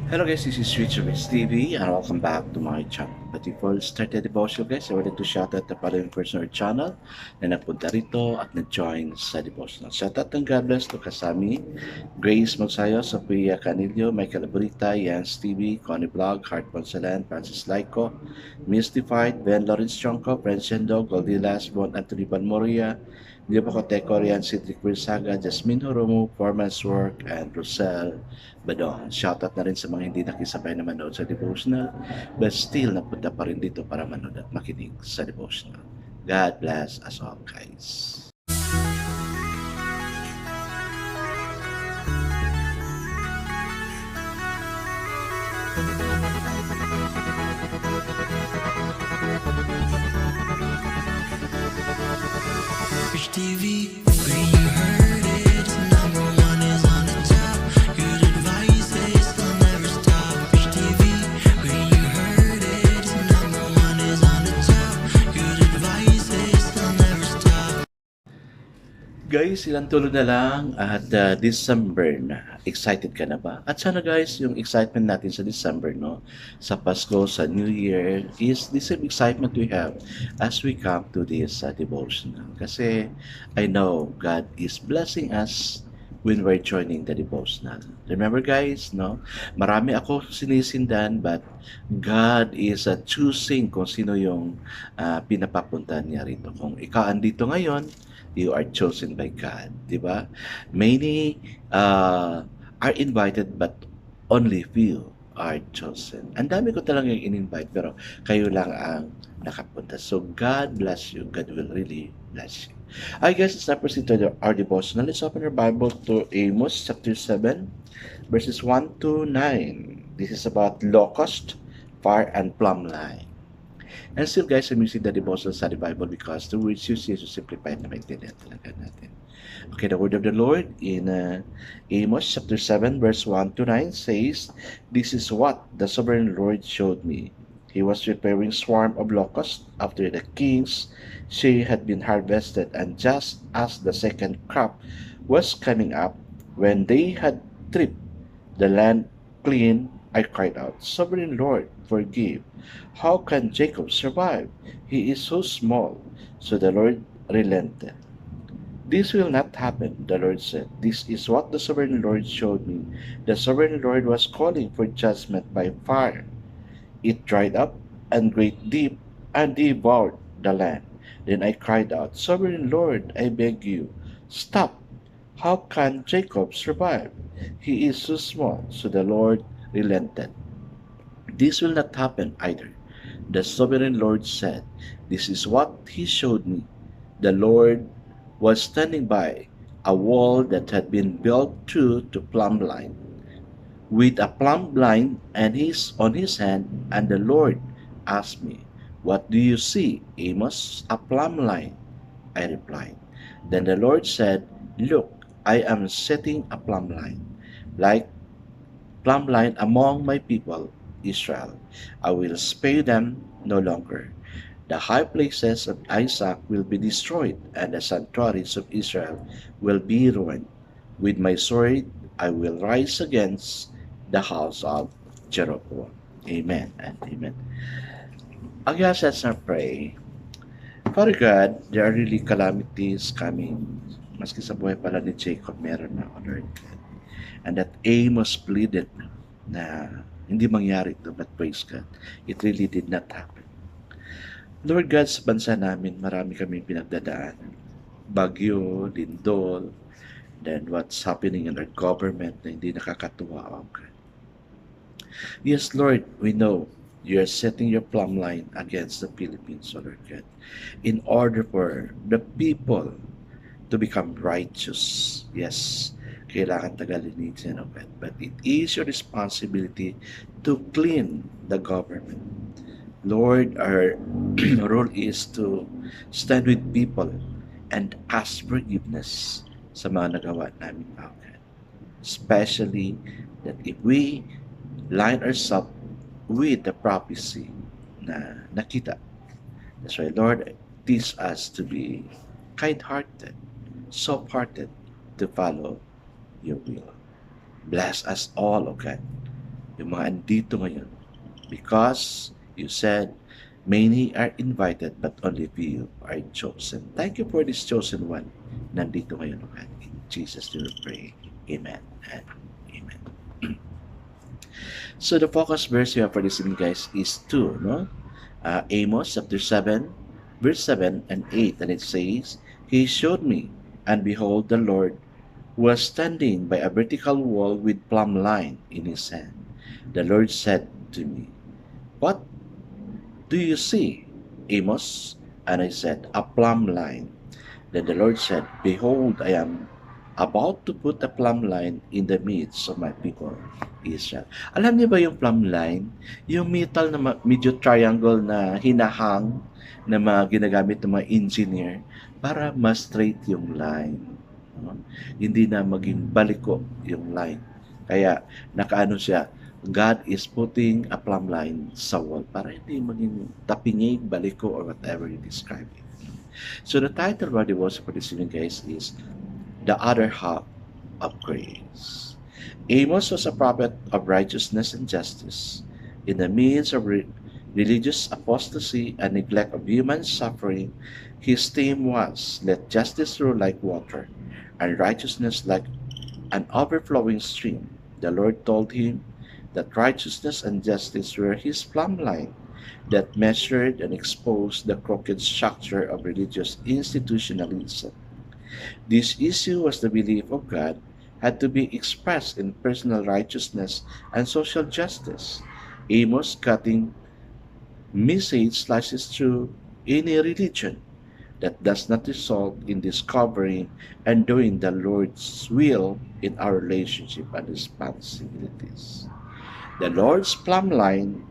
Hello guys, this is Richard TV and welcome back to my channel. But before we start the devotion guys, I wanted to shout out the following person or channel na nagpunta rito at nag-join sa devotional. Shout out and God bless to Kasami, Grace Magsayo, Sophia Canillo, Michael Aburita, Yans TV, Connie Vlog, Heart Ponsalan, Francis Laico, Mystified, Ben Lawrence Chonko, Francendo, Goldilas, Bon Anthony Moria, Leo Pacoteco, Rian Cedric Wilsaga, Jasmine Horomo, Foreman's Work, and Rosel Badon. Shoutout na rin sa mga hindi nakisabay na manood sa devotional but still napunta pa rin dito para manood at makinig sa devotional. God bless us all guys. Rich TV, where you heard it, number one is on the top. Good advice is they'll never stop. Rich TV, where you heard it, number one is on the top. Good advice is they'll never stop. Guys, ilang tulo na lang at December na. Excited ka na ba? At sana guys, yung excitement natin sa December, no? Sa Pasko, sa New Year, is the same excitement we have as we come to this devotional. Kasi I know God is blessing us when we're joining the devotional. Remember guys, no? Marami ako sinisindan but God is choosing kung sino yung pinapapunta niya rito. Kung ikaw andito ngayon, you are chosen by God, di ba? Many are invited but only few are chosen. Ang dami ko talagang in-invite pero kayo lang ang nakapunta. So God bless you. God will really bless you. I guess let's not proceed to our devotional. Let's open our Bible to Amos chapter 7 verses 1 to 9. This is about locust, fire, and plumb line. And still guys, I'm using the devotional study Bible because the words used here to simplify na maintindihan talaga natin. Okay, the word of the Lord in Amos chapter 7 verse 1 to 9 says, "This is what the sovereign Lord showed me. He was preparing swarm of locusts after the king's share had been harvested, and just as the second crop was coming up, when they had tripped the land clean, I cried out, 'Sovereign Lord, forgive. How can Jacob survive? He is so small.' So the Lord relented. 'This will not happen,' the Lord said. 'This is what the sovereign Lord showed me. The sovereign Lord was calling for judgment by fire. It dried up and great deep and devoured the land. Then I cried out, "Sovereign Lord, I beg you, stop. How can Jacob survive? He is so small." So the Lord relented. "This will not happen either," the sovereign Lord said. "This is what he showed me. The Lord was standing by a wall that had been built true to plumb line, with a plumb line and his on his hand, and the Lord asked me, 'What do you see, Amos?' 'A plumb line,' I replied. Then the Lord said, 'Look, I am setting a plumb line, like plumb line among my people Israel. I will spare them no longer. The high places of Isaac will be destroyed, and the sanctuaries of Israel will be ruined. With my sword I will rise against the house of Jeroboam." Amen and amen. I guess let's not pray. Father God, there are really calamities coming. Maski sa buhay pala ni Jacob, meron na, O Lord. And that Amos pleaded na hindi mangyari ito, but praise God, it really did not happen. Lord God, sa bansa namin, marami kaming pinagdadaanan. Bagyo, lindol, then what's happening in our government na hindi nakakatuwa, O God. Yes, Lord, we know you are setting your plumb line against the Philippines, O Lord God, in order for the people to become righteous. Yes, kailangan tagalinitin, O God. But it is your responsibility to clean the government. Lord, our role is to stand with people and ask forgiveness sa mga nagawa namin, O God. Especially that if we line ourselves with the prophecy na nakita. That's why, Lord, teach us to be kind-hearted, soft-hearted, to follow your will. Bless us all, O God. yung mga andito ngayon. Because you said, many are invited, but only few are chosen. Thank you for this chosen one. Nandito ngayon, God. In Jesus' name we pray. Amen and amen. So the focus verse we have for this evening, guys, is 2, no? Amos chapter 7, verse 7 and 8, and it says, He showed me, and behold, the Lord was standing by a vertical wall with plumb line in his hand. The Lord said to me, What do you see, Amos? And I said, A plumb line. Then the Lord said, Behold, I am about to put a plumb line in the midst of my people, Israel. Alam niyo ba yung plumb line? Yung metal na medyo triangle na hinahang na mga ginagamit ng mga engineer para mas straight yung line. No? Hindi na maging baliko yung line. Kaya nakaano siya, God is putting a plumb line sa wall para hindi maging tapinig, baliko, or whatever you describe it. So the title of the devotion for this evening, guys, is The Other Half of Grace. Amos was a prophet of righteousness and justice. In the midst of religious apostasy and neglect of human suffering, his theme was, Let justice rule like water, and righteousness like an overflowing stream. The Lord told him that righteousness and justice were his plumb line that measured and exposed the crooked structure of religious institutionalism. This issue was the belief of God had to be expressed in personal righteousness and social justice. Amos' cutting message slices through any religion that does not result in discovering and doing the Lord's will in our relationship and responsibilities. The Lord's plumb line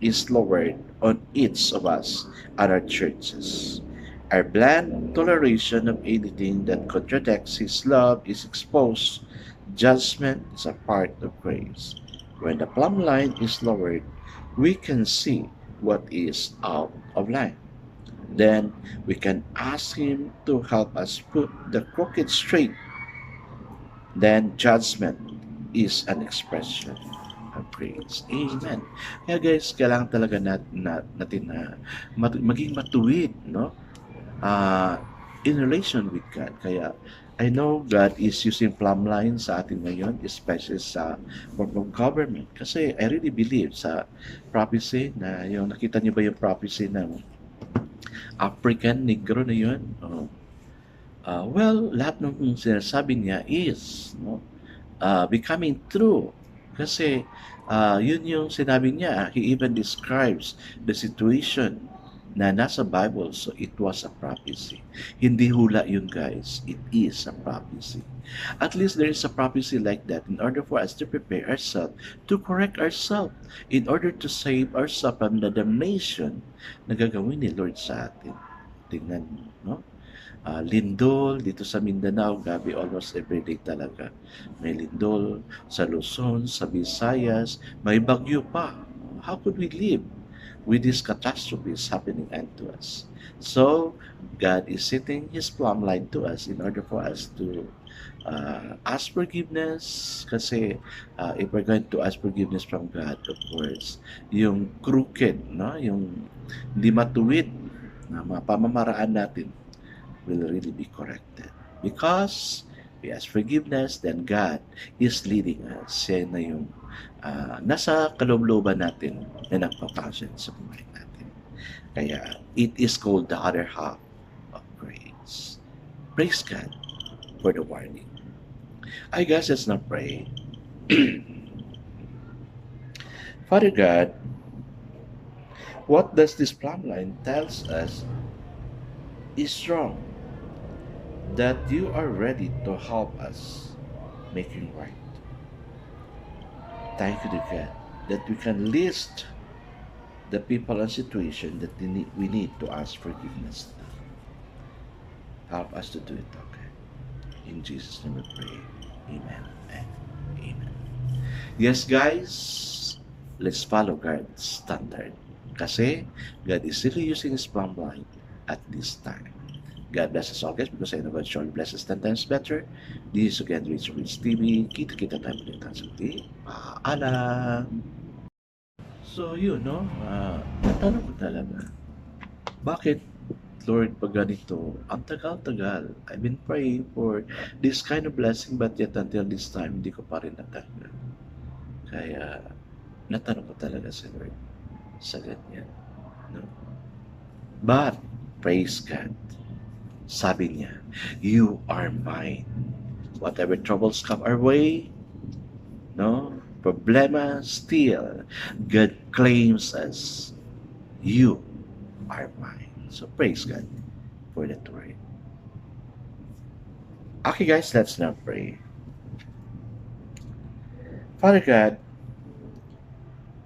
is lowered on each of us and our churches. Our bland toleration of anything that contradicts His love is exposed. Judgment is a part of grace. When the plumb line is lowered, we can see what is out of line. Then we can ask Him to help us put the crooked straight. Then judgment is an expression of grace. Amen. Kaya guys, kailangan talaga natin na maging matuwid, no? In relation with God. Kaya I know God is using plumb line sa atin ngayon, especially sa form of government. Kasi I really believe sa prophecy na yung nakita niyo ba yung prophecy ng African Negro na yun? Well, lahat ng sinasabi niya is becoming true. Kasi yun yung sinabi niya. He even describes the situation na nasa Bible, so it was a prophecy. Hindi hula yun, guys. It is a prophecy. At least there is a prophecy like that in order for us to prepare ourselves, to correct ourselves, in order to save ourselves from the damnation na gagawin ni Lord sa atin. Tingnan mo, no? Lindol dito sa Mindanao, gabi almost every day talaga. May lindol sa Luzon, sa Visayas, may bagyo pa. How could we live with these catastrophes happening unto us? So, God is setting His plumb line to us in order for us to ask forgiveness. Kasi if we're going to ask forgiveness from God, of course, yung crooked, no? Yung hindi matuwid na mga pamamaraan natin will really be corrected. Because we ask forgiveness, then God is leading us. Siya na yung nasa kaloob-looban natin na nagpapasyon sa buhay natin. Kaya, it is called the other half of grace. Praise God for the warning. I guess let's not pray. Father God, what does this plumb line tells us is wrong, that you are ready to help us making right. Thank you to God that we can list the people and situation that we need to ask forgiveness. Help us to do it, okay? In Jesus' name we pray. Amen and amen. Yes, guys, let's follow God's standard. Kasi God is still using His plumb line at this time. God bless us all, guys, because I know God surely blesses 10 times better. This is again Rich TV. Kita-kita tayo ulit ang suti. Paalam! So, yun, no? Natanong ko talaga, bakit, Lord, pag ganito, ang tagal-tagal. I've been praying for this kind of blessing, but yet until this time, hindi ko pa rin natanggap. Kaya, natanong ko talaga si Lord sa ganyan. No? But, praise God, sabi niya, you are mine. Whatever troubles come our way, no? Problema still, God claims us. You are mine. So praise God for that word. Okay guys, let's now pray. Father God,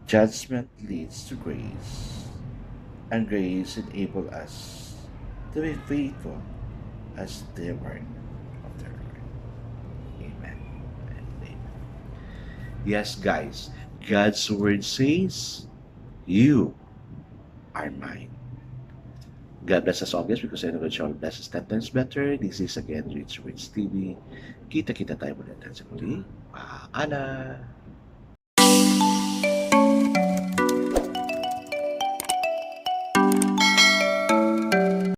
judgment leads to grace, and grace enables us to be faithful as the word of the Lord. Amen and amen. Yes, guys, God's word says, you are mine. God bless us always because I know God shall bless us 10 times better. This is again Rich Rich TV. Kita-kita tayo ulit sa muli. Paalam!